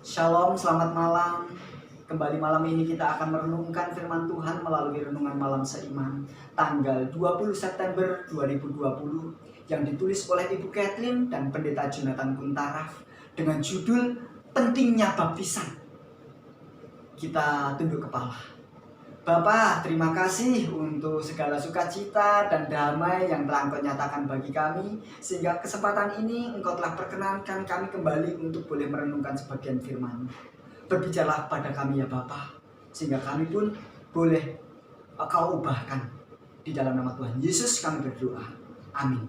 Shalom, selamat malam. Kembali malam ini kita akan merenungkan firman Tuhan melalui renungan malam seiman tanggal 20 September 2020 yang ditulis oleh Ibu Kathleen dan Pendeta Jonathan Kuntaraf dengan judul Pentingnya Baptisan. Kita tunduk kepala. Bapa, terima kasih untuk segala sukacita dan damai yang telah Engkau nyatakan bagi kami, sehingga kesempatan ini Engkau telah perkenankan kami kembali untuk boleh merenungkan sebagian firman. Berbicaralah pada kami ya Bapa, sehingga kami pun boleh Engkau ubahkan. Di dalam nama Tuhan Yesus kami berdoa. Amin.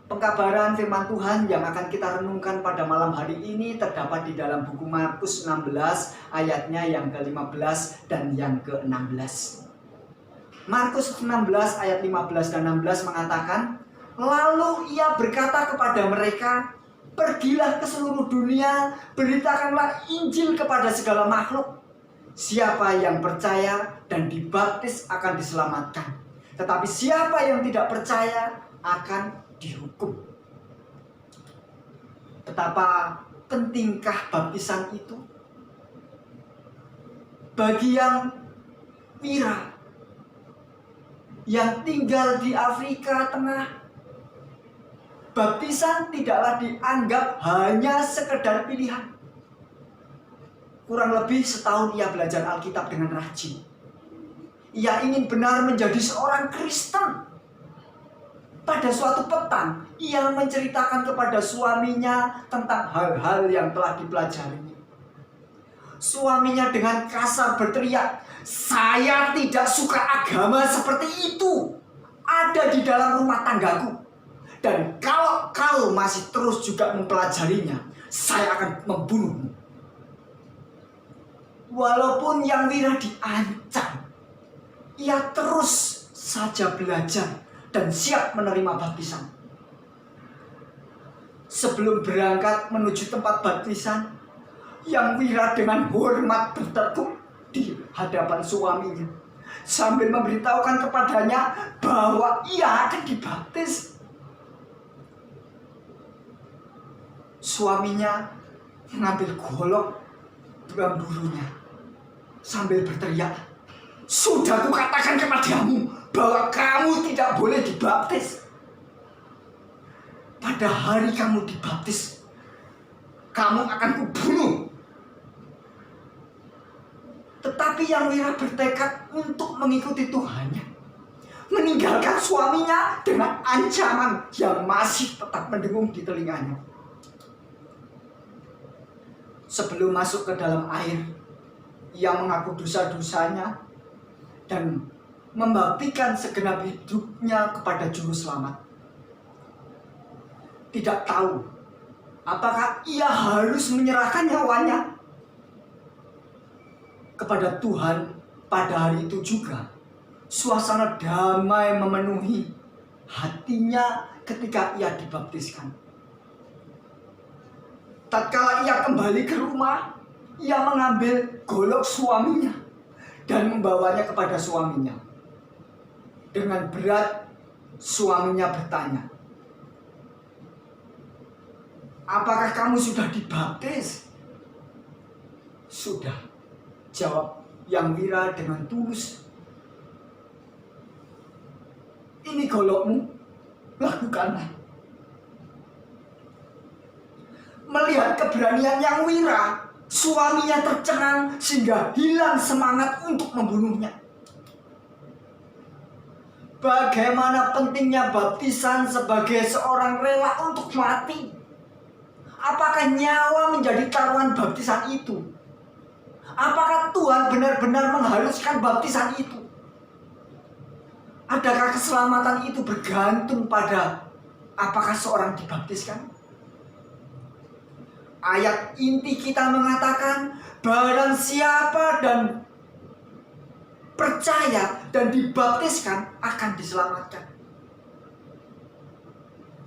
Pengkabaran firman Tuhan yang akan kita renungkan pada malam hari ini terdapat di dalam buku Markus 16 ayatnya yang ke-15 dan yang ke-16. Markus 16 ayat 15 dan 16 mengatakan, lalu ia berkata kepada mereka, pergilah ke seluruh dunia, beritakanlah Injil kepada segala makhluk. Siapa yang percaya dan dibaptis akan diselamatkan, tetapi siapa yang tidak percaya akan dihukum. Betapa pentingkah baptisan itu bagi yang Wira yang tinggal di Afrika Tengah. Baptisan tidaklah dianggap hanya sekedar pilihan. Kurang lebih setahun ia belajar Alkitab dengan rajin. Ia ingin benar menjadi seorang Kristen. Pada suatu petang, ia menceritakan kepada suaminya tentang hal-hal yang telah dipelajarinya. Suaminya dengan kasar berteriak, saya tidak suka agama seperti itu. Ada di dalam rumah tanggaku. Dan kalau kau masih terus juga mempelajarinya, saya akan membunuhmu. Walaupun yang Wira diancam, ia terus saja belajar dan siap menerima baptisan. Sebelum berangkat menuju tempat baptisan, yang Wira dengan hormat bertekuk di hadapan suaminya sambil memberitahukan kepadanya bahwa ia akan dibaptis. Suaminya mengambil golok dalam bulunya sambil berteriak, sudah kukatakan kepadamu bahwa kamu tidak boleh dibaptis. Pada hari kamu dibaptis, kamu akan kubunuh. Tetapi yang Wira bertekad untuk mengikuti Tuhannya, meninggalkan suaminya dengan ancaman yang masih tetap mendengung di telinganya. Sebelum masuk ke dalam air, ia mengaku dosa-dosanya dan membaktikan segenap hidupnya kepada Juru Selamat. Tidak tahu apakah ia harus menyerahkan nyawanya kepada Tuhan. Pada hari itu juga suasana damai memenuhi hatinya ketika ia dibaptiskan. Tatkala ia kembali ke rumah, ia mengambil golok suaminya dan membawanya kepada suaminya. Dengan berat suaminya bertanya, apakah kamu sudah dibaptis? Sudah, jawab yang Wira dengan tulus. Ini golokmu, lakukanlah. Melihat keberanian yang Wira, suaminya tercengang sehingga hilang semangat untuk membunuhnya. Bagaimana pentingnya baptisan sebagai seorang rela untuk mati? Apakah nyawa menjadi taruhan baptisan itu? Apakah Tuhan benar-benar mengharuskan baptisan itu? Adakah keselamatan itu bergantung pada apakah seorang dibaptiskan? Ayat inti kita mengatakan, barang siapa dan percaya dan dibaptiskan akan diselamatkan.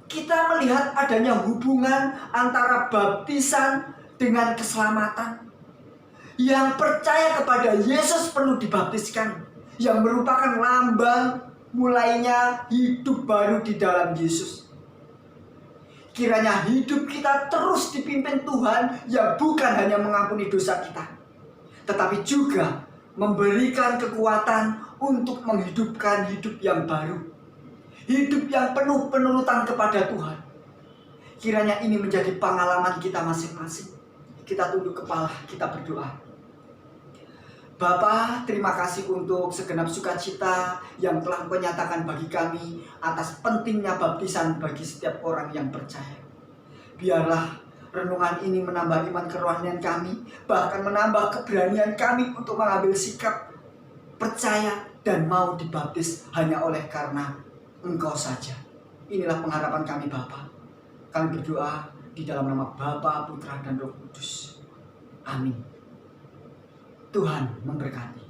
Kita melihat adanya hubungan antara baptisan dengan keselamatan. Yang percaya kepada Yesus perlu dibaptiskan, yang merupakan lambang mulainya hidup baru di dalam Yesus. Kiranya hidup kita terus dipimpin Tuhan yang bukan hanya mengampuni dosa kita, tetapi juga memberikan kekuatan untuk menghidupkan hidup yang baru. Hidup yang penuh penurutan kepada Tuhan. Kiranya ini menjadi pengalaman kita masing-masing. Kita tunduk kepala, kita berdoa. Bapa, terima kasih untuk segenap sukacita yang telah Engkau nyatakan bagi kami atas pentingnya baptisan bagi setiap orang yang percaya. Biarlah renungan ini menambah iman kerohanian kami, bahkan menambah keberanian kami untuk mengambil sikap percaya dan mau dibaptis hanya oleh karena Engkau saja. Inilah pengharapan kami Bapa. Kami berdoa di dalam nama Bapa, Putra, dan Roh Kudus. Amin. Tuhan memberkati.